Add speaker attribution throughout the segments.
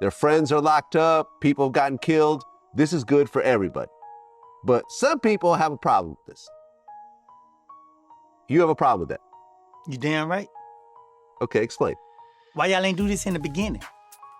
Speaker 1: Their friends are locked up, people have gotten killed. This is good for everybody. But some people have a problem with this. You have a problem with that?
Speaker 2: You damn right.
Speaker 1: Okay, explain.
Speaker 2: Why y'all ain't do this in the beginning?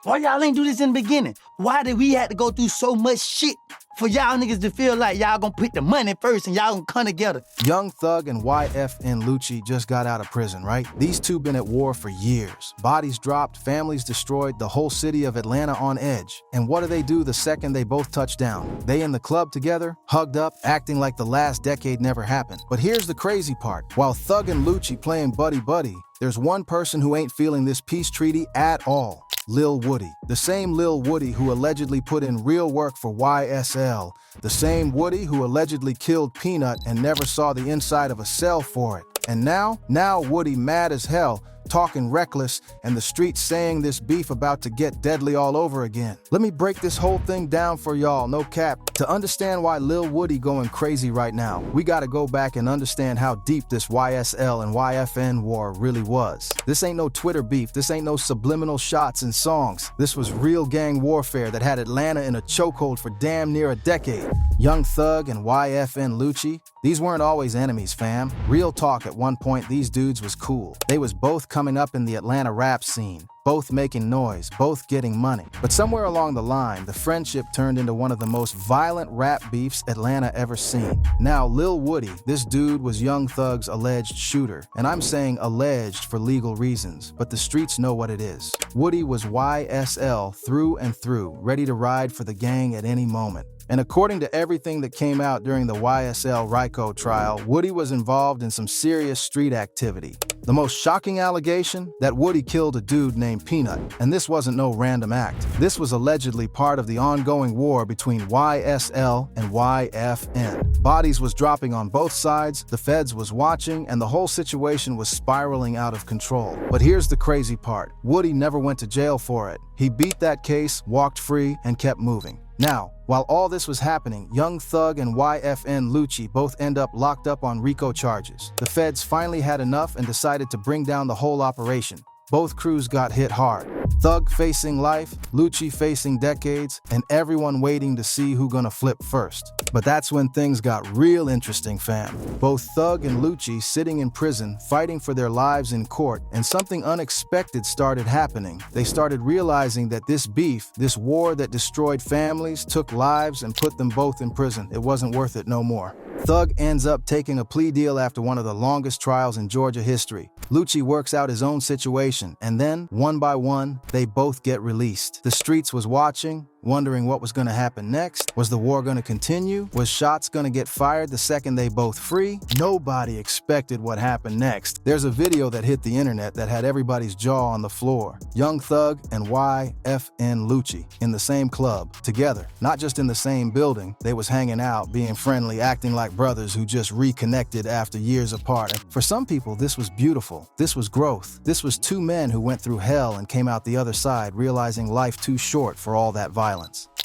Speaker 2: Why y'all ain't do this in the beginning? Why did we have to go through so much shit for y'all niggas to feel like y'all gonna put the money first and y'all gonna come together?
Speaker 3: Young Thug and YFN Lucci just got out of prison, right? These two been at war for years. Bodies dropped, families destroyed, the whole city of Atlanta on edge. And what do the second they both touch down? They in the club together, hugged up, acting like the last decade never happened. But here's the crazy part. While Thug and Lucci playing buddy-buddy, there's one person who ain't feeling this peace treaty at all. Lil Woody. The same Lil Woody who allegedly put in real work for YSL. The same Woody who allegedly killed Peanut and never saw the inside of a cell for it. And now Woody mad as hell, talking reckless, and the streets saying this beef about to get deadly all over again. Let me break this whole thing down for y'all, no cap. To understand why Lil Woody going crazy right now, we gotta go back and understand how deep this YSL and YFN war really was. This ain't no Twitter beef, this ain't no subliminal shots and songs. This was real gang warfare that had Atlanta in a chokehold for damn near a decade. Young Thug and YFN Lucci, these weren't always enemies, fam. Real talk, at one point these dudes was cool. They was both coming up in the Atlanta rap scene, both making noise, both getting money. But somewhere along the line, the friendship turned into one of the most violent rap beefs Atlanta ever seen. Now, Lil Woody, this dude was Young Thug's alleged shooter. And I'm saying alleged for legal reasons, but the streets know what it is. Woody was YSL through and through, ready to ride for the gang at any moment. And according to everything that came out during the YSL RICO trial, Woody was involved in some serious street activity. The most shocking allegation? That Woody killed a dude named Peanut. And this wasn't no random act. This was allegedly part of the ongoing war between YSL and YFN. Bodies was dropping on both sides, the feds was watching, and the whole situation was spiraling out of control. But here's the crazy part. Woody never went to jail for it. He beat that case, walked free, and kept moving. Now, while all this was happening, Young Thug and YFN Lucci both end up locked up on RICO charges. The feds finally had enough and decided to bring down the whole operation. Both crews got hit hard. Thug facing life, Lucci facing decades, and everyone waiting to see who gonna flip first. But that's when things got real interesting, fam. Both Thug and Lucci sitting in prison, fighting for their lives in court, and something unexpected started happening. They started realizing that this beef, this war that destroyed families, took lives, and put them both in prison, it wasn't worth it no more. Thug ends up taking a plea deal after one of the longest trials in Georgia history. Lucci works out his own situation, and then, one by one, they both get released. The streets was watching, wondering what was gonna happen next. Was the war gonna continue? Was shots gonna get fired the second they both free? Nobody expected what happened next. There's a video that hit the internet that had everybody's jaw on the floor. Young Thug and YFN Lucci in the same club, together. Not just in the same building, they was hanging out, being friendly, acting like brothers who just reconnected after years apart. And for some people, this was beautiful. This was growth. This was two men who went through hell and came out the other side, realizing life too short for all that violence.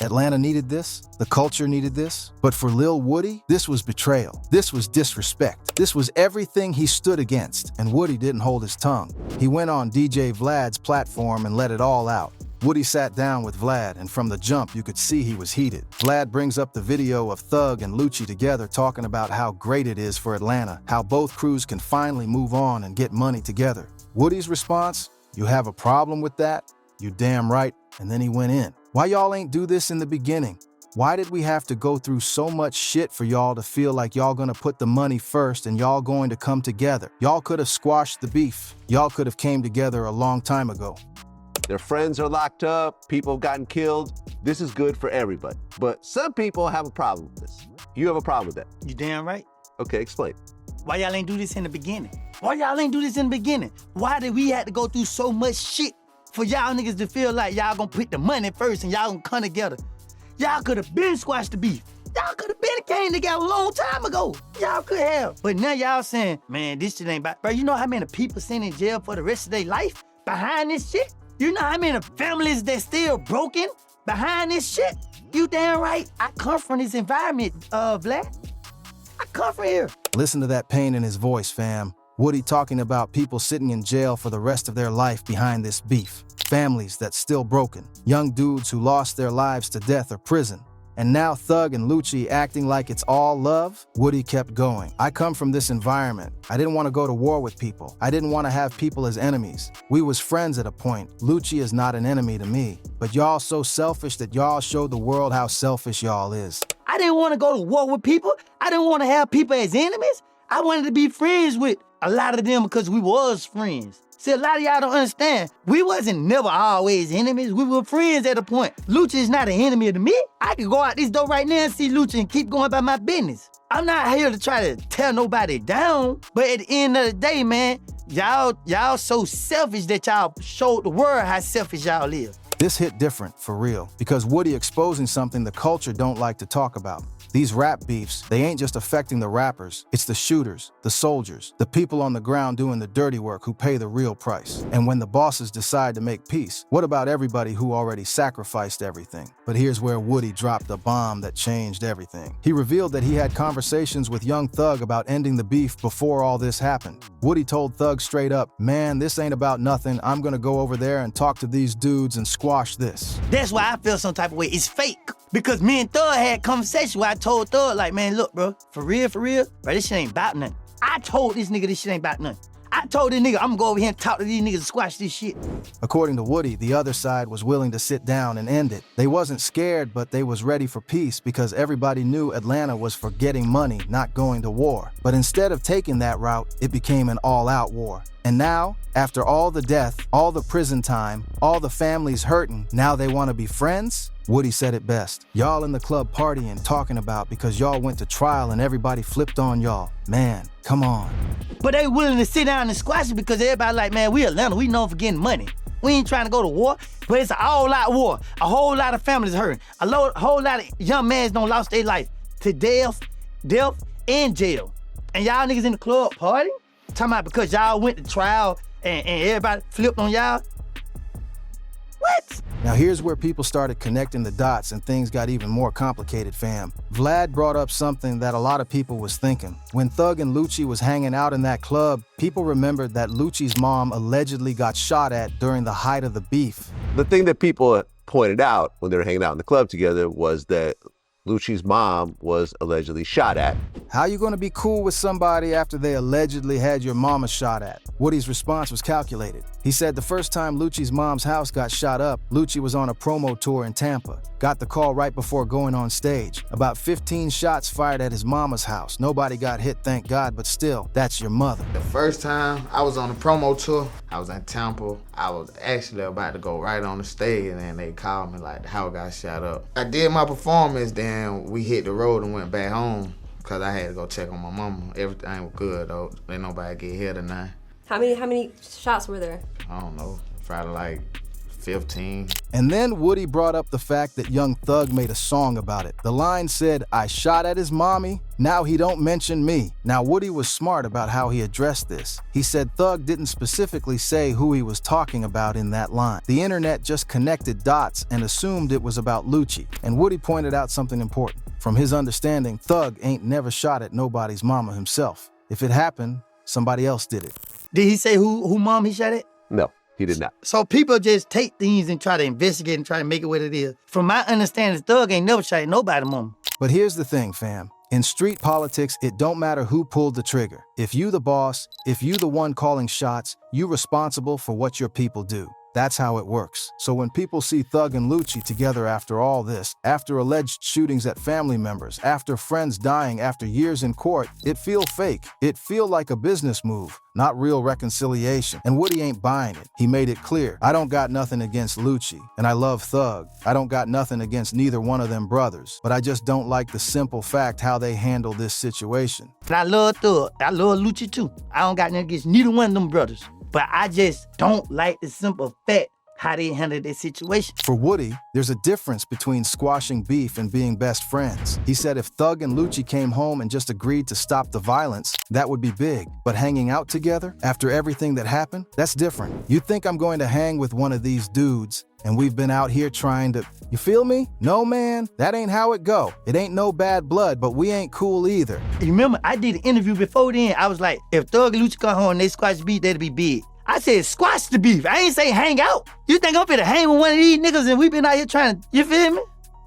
Speaker 3: Atlanta needed this, the culture needed this, but for Lil Woody, this was betrayal. This was disrespect. This was everything he stood against, and Woody didn't hold his tongue. He went on DJ Vlad's platform and let it all out. Woody sat down with Vlad, and from the jump, you could see he was heated. Vlad brings up the video of Thug and Lucci together talking about how great it is for Atlanta, how both crews can finally move on and get money together. Woody's response? You have a problem with that? You damn right. And then he went in. Why y'all ain't do this in the beginning? Why did we have to go through so much shit for y'all to feel like y'all gonna put the money first and y'all going to come together? Y'all could have squashed the beef. Y'all could have came together a long time ago.
Speaker 1: Their friends are locked up, people have gotten killed. This is good for everybody. But some people have a problem with this. You have a problem with that?
Speaker 2: You damn right.
Speaker 1: Okay, explain.
Speaker 2: Why y'all ain't do this in the beginning? Why y'all ain't do this in the beginning? Why did we have to go through so much shit for y'all niggas to feel like y'all gonna put the money first and y'all gonna come together? Y'all could have been squashed the beef. Y'all could have been came together a long time ago. Y'all could have. But now y'all saying, man, this shit ain't about... Bro, you know how many people sitting in jail for the rest of their life behind this shit? You know how many families that still broken behind this shit? You damn right. I come from this environment, Vlad. I come from here.
Speaker 3: Listen to that pain in his voice, fam. Woody talking about people sitting in jail for the rest of their life behind this beef. families that's still broken, young dudes who lost their lives to death or prison. And now Thug and Lucci acting like it's all love? Woody kept going. I come from this environment. I didn't want to go to war with people. I didn't want to have people as enemies. We was friends at a point. Lucci is not an enemy to me. But y'all so selfish that y'all showed the world how selfish y'all is.
Speaker 2: I didn't want to go to war with people. I didn't want to have people as enemies. I wanted to be friends with a lot of them because we was friends. See, a lot of y'all don't understand. We wasn't never always enemies. We were friends at a point. Lucci is not an enemy to me. I could go out this door right now and see Lucci and keep going about my business. I'm not here to try to tear nobody down, but at the end of the day, man, y'all so selfish that y'all showed the world how selfish y'all is.
Speaker 3: This hit different, for real, because Woody exposing something the culture don't like to talk about. These rap beefs, they ain't just affecting the rappers. It's the shooters, the soldiers, the people on the ground doing the dirty work who pay the real price. And when the bosses decide to make peace, what about everybody who already sacrificed everything? But here's where Woody dropped a bomb that changed everything. He revealed that he had conversations with young Thug about ending the beef before all this happened. Woody told Thug straight up, "Man, this ain't about nothing. I'm gonna go over there and talk to these dudes and squash this."
Speaker 2: That's why I feel some type of way. It's fake. Because me and Thug had conversation where I told Thug, like, man, look, bro, for real, bro, this shit ain't about nothing. I told this nigga this shit ain't about nothing. I told this nigga I'm gonna go over here and talk to these niggas and squash this shit.
Speaker 3: According to Woody, the other side was willing to sit down and end it. They wasn't scared, but they was ready for peace because everybody knew Atlanta was for getting money, not going to war. But instead of taking that route, it became an all-out war. And now, after all the death, all the prison time, all the families hurting, now they want to be friends? Woody said it best. Y'all in the club partying, talking about because y'all went to trial and everybody flipped on y'all. Man, come on.
Speaker 2: But they willing to sit down and squash it because everybody like, man, we Atlanta, we known for getting money. We ain't trying to go to war, but it's an all-out war. A whole lot of families hurting. A whole lot of young mans done lost their life to death, and jail. And y'all niggas in the club party? Talking about because y'all went to trial and everybody flipped on y'all? What?
Speaker 3: Now here's where people started connecting the dots and things got even more complicated, fam. Vlad brought up something that a lot of people was thinking. When Thug and Lucci was hanging out in that club, people remembered that Lucci's mom allegedly got shot at during the height of the beef.
Speaker 1: The thing that people pointed out when they were hanging out in the club together was that Lucci's mom was allegedly shot at.
Speaker 3: How you gonna be cool with somebody after they allegedly had your mama shot at? Woody's response was calculated. He said the first time Lucci's mom's house got shot up, Lucci was on a promo tour in Tampa. Got the call right before going on stage. About 15 shots fired at his mama's house. Nobody got hit, thank God, but still, that's your mother.
Speaker 4: The first time I was on a promo tour, I was in Tampa. I was actually about to go right on the stage and then they called me like the house got shot up. I did my performance, then we hit the road and went back home because I had to go check on my mama. Everything was good though. Ain't nobody get hit or nothing.
Speaker 5: How many shots were there?
Speaker 4: I don't know, probably like 15.
Speaker 3: And then Woody brought up the fact that Young Thug made a song about it. The line said, "I shot at his mommy, now he don't mention me." Now Woody was smart about how he addressed this. He said Thug didn't specifically say who he was talking about in that line. The internet just connected dots and assumed it was about Lucci. And Woody pointed out something important. From his understanding, Thug ain't never shot at nobody's mama himself. If it happened, somebody else did it.
Speaker 2: Did he say who mom he shot at?
Speaker 1: No, he did not.
Speaker 2: So people just take things and try to investigate and try to make it what it is. From my understanding, Thug ain't never shot at nobody's mama.
Speaker 3: But here's the thing, fam. In street politics, it don't matter who pulled the trigger. If you the boss, if you the one calling shots, you responsible for what your people do. That's how it works. So when people see Thug and Lucci together after all this, after alleged shootings at family members, after friends dying after years in court, it feel fake. It feel like a business move, not real reconciliation. And Woody ain't buying it. He made it clear. I don't got nothing against Lucci, and I love Thug. I don't got nothing against neither one of them brothers, but I just don't like the simple fact how they handle this situation.
Speaker 2: And I love Thug. I love Lucci too. I don't got nothing against neither one of them brothers. But I just don't like the simple fact how they handle this situation.
Speaker 3: For Woody, there's a difference between squashing beef and being best friends. He said if Thug and Lucci came home and just agreed to stop the violence, that would be big. But hanging out together after everything that happened, that's different. You think I'm going to hang with one of these dudes and we've been out here trying to, you feel me? No, man, that ain't how it go. It ain't no bad blood, but we ain't cool either.
Speaker 2: You remember, I did an interview before then. I was like, if Thug and Lucci come home and they squash beef, that'd be big. I said squash the beef. I ain't say hang out. You think I'm finna hang with one of these niggas and we been out here trying to, you feel me?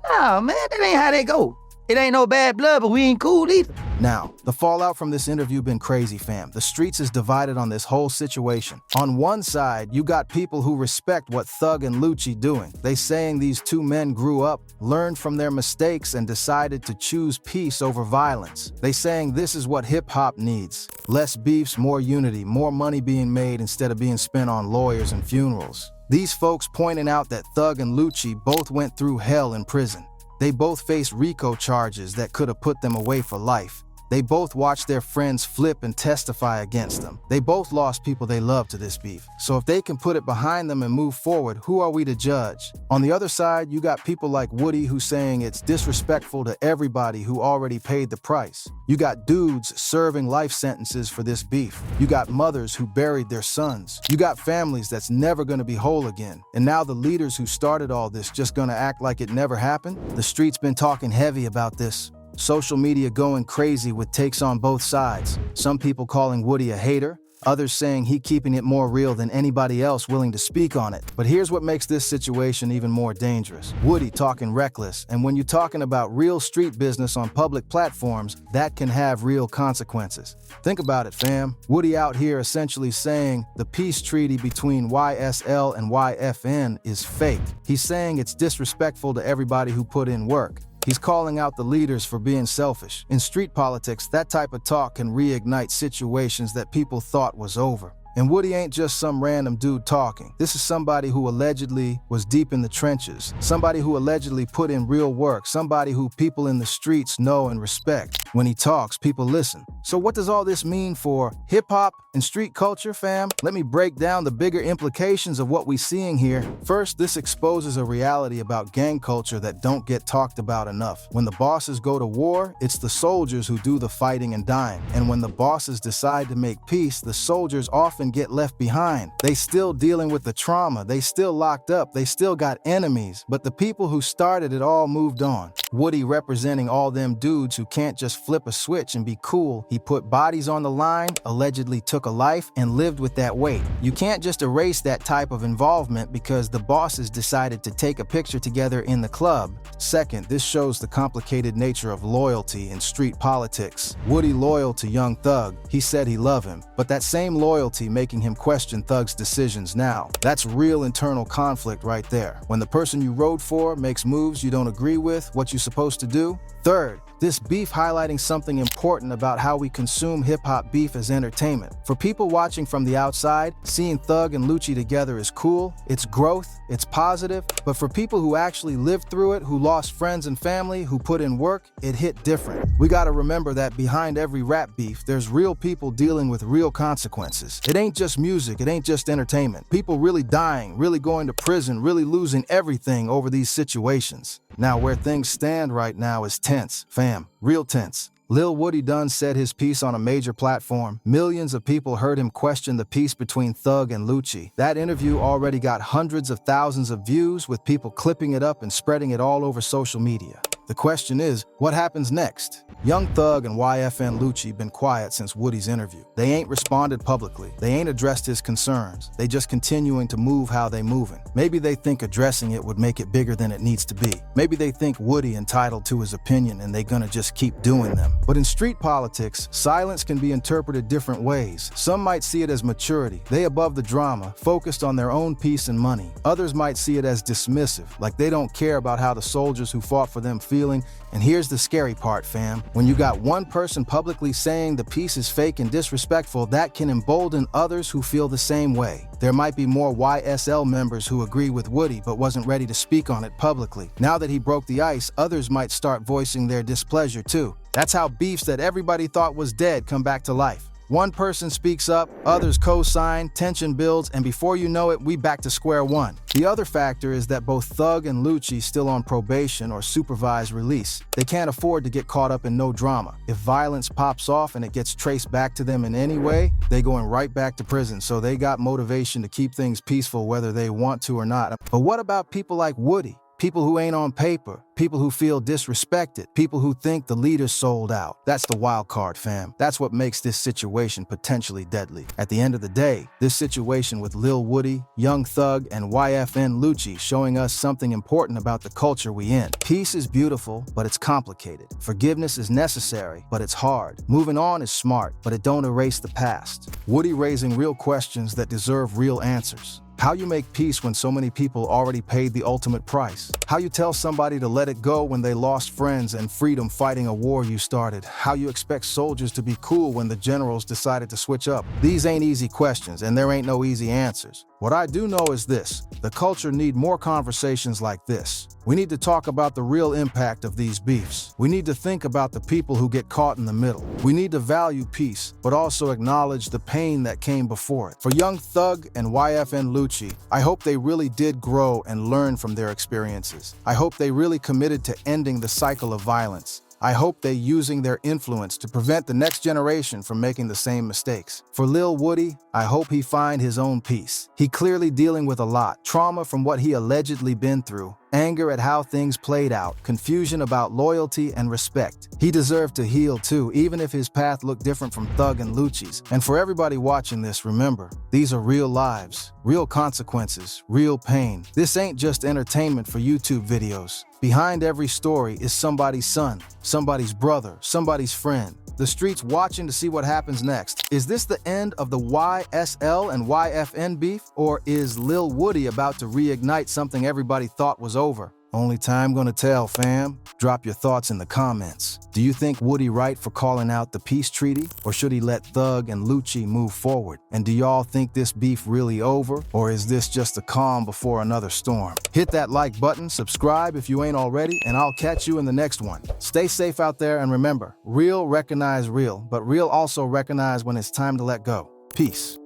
Speaker 2: Nah, man, that ain't how that go. It ain't no bad blood, but we ain't cool either.
Speaker 3: Now, the fallout from this interview been crazy, fam. The streets is divided on this whole situation. On one side, you got people who respect what Thug and Lucci doing. They saying these two men grew up, learned from their mistakes, and decided to choose peace over violence. They saying this is what hip-hop needs. Less beefs, more unity, more money being made instead of being spent on lawyers and funerals. These folks pointing out that Thug and Lucci both went through hell in prison. They both faced RICO charges that could have put them away for life. They both watched their friends flip and testify against them. They both lost people they love to this beef. So if they can put it behind them and move forward, who are we to judge? On the other side, you got people like Woody who's saying it's disrespectful to everybody who already paid the price. You got dudes serving life sentences for this beef. You got mothers who buried their sons. You got families that's never gonna be whole again. And now the leaders who started all this just gonna act like it never happened? The street's been talking heavy about this. Social media going crazy with takes on both sides. Some people calling Woody a hater, others saying he keeping it more real than anybody else willing to speak on it. But here's what makes this situation even more dangerous. Woody talking reckless, and when you're talking about real street business on public platforms, that can have real consequences. Think about it, fam. Woody out here essentially saying the peace treaty between YSL and YFN is fake. He's saying it's disrespectful to everybody who put in work. He's calling out the leaders for being selfish. In street politics, that type of talk can reignite situations that people thought was over. And Woody ain't just some random dude talking. This is somebody who allegedly was deep in the trenches, somebody who allegedly put in real work, somebody who people in the streets know and respect. When he talks, people listen. So what does all this mean for hip-hop and street culture, fam? Let me break down the bigger implications of what we're seeing here. First, this exposes a reality about gang culture that don't get talked about enough. When the bosses go to war, it's the soldiers who do the fighting and dying. And when the bosses decide to make peace, the soldiers often get left behind. They still dealing with the trauma, they still locked up, they still got enemies, but the people who started it all moved on. Woody representing all them dudes who can't just flip a switch and be cool. He put bodies on the line, allegedly took a life, and lived with that weight. You can't just erase that type of involvement because the bosses decided to take a picture together in the club. Second, this shows the complicated nature of loyalty in street politics. Woody loyal to young Thug. He said he loved him, but that same loyalty making him question Thug's decisions now. That's real internal conflict right there. When the person you rode for makes moves you don't agree with, what you're supposed to do? Third, this beef highlighting something important about how we consume hip-hop beef as entertainment. For people watching from the outside, seeing Thug and Lucci together is cool, it's growth, it's positive, but for people who actually lived through it, who lost friends and family, who put in work, it hit different. We gotta remember that behind every rap beef, there's real people dealing with real consequences. It ain't just music, it ain't just entertainment. People really dying, really going to prison, really losing everything over these situations. Now, where things stand right now is tense, fam, real tense. Lil Woody done said his piece on a major platform. Millions of people heard him question the peace between Thug and Lucci. That interview already got hundreds of thousands of views, with people clipping it up and spreading it all over social media. The question is, what happens next? Young Thug and YFN Lucci been quiet since Woody's interview. They ain't responded publicly. They ain't addressed his concerns. They just continuing to move how they moving. Maybe they think addressing it would make it bigger than it needs to be. Maybe they think Woody entitled to his opinion and they gonna just keep doing them. But in street politics, silence can be interpreted different ways. Some might see it as maturity. They above the drama, focused on their own peace and money. Others might see it as dismissive, like they don't care about how the soldiers who fought for them feel. And here's the scary part, fam. When you got one person publicly saying the peace is fake and disrespectful, that can embolden others who feel the same way. There might be more YSL members who agree with Woody but wasn't ready to speak on it publicly. Now that he broke the ice, others might start voicing their displeasure too. That's how beefs that everybody thought was dead come back to life. One person speaks up, others co-sign, tension builds, and before you know it, we back to square one. The other factor is that both Thug and Lucci still on probation or supervised release. They can't afford to get caught up in no drama. If violence pops off and it gets traced back to them in any way, they going right back to prison, so they got motivation to keep things peaceful whether they want to or not. But what about people like Woody? People who ain't on paper, people who feel disrespected, people who think the leader's sold out. That's the wild card, fam. That's what makes this situation potentially deadly. At the end of the day, this situation with Lil Woody, Young Thug, and YFN Lucci showing us something important about the culture we in. Peace is beautiful, but it's complicated. Forgiveness is necessary, but it's hard. Moving on is smart, but it don't erase the past. Woody raising real questions that deserve real answers. How you make peace when so many people already paid the ultimate price. How you tell somebody to let it go when they lost friends and freedom fighting a war you started. How you expect soldiers to be cool when the generals decided to switch up. These ain't easy questions, and there ain't no easy answers. What I do know is this: the culture need more conversations like this. We need to talk about the real impact of these beefs. We need to think about the people who get caught in the middle. We need to value peace, but also acknowledge the pain that came before it. For Young Thug and YFN Lucci, I hope they really did grow and learn from their experiences. I hope they really committed to ending the cycle of violence. I hope they're using their influence to prevent the next generation from making the same mistakes. For Lil Woody, I hope he find his own peace. He clearly dealing with a lot. Trauma from what he allegedly been through. Anger at how things played out. Confusion about loyalty and respect. He deserved to heal too, even if his path looked different from Thug and Lucci's. And for everybody watching this, remember, these are real lives, real consequences, real pain. This ain't just entertainment for YouTube videos. Behind every story is somebody's son, somebody's brother, somebody's friend. The streets watching to see what happens next. Is this the end of the YSL and YFN beef? Or is Lil Woody about to reignite something everybody thought was over? Only time gonna tell, fam. Drop your thoughts in the comments. Do you think Woody right for calling out the peace treaty? Or should he let Thug and Lucci move forward? And do y'all think this beef really over? Or is this just a calm before another storm? Hit that like button, subscribe if you ain't already, and I'll catch you in the next one. Stay safe out there, and remember, real recognize real, but real also recognize when it's time to let go. Peace.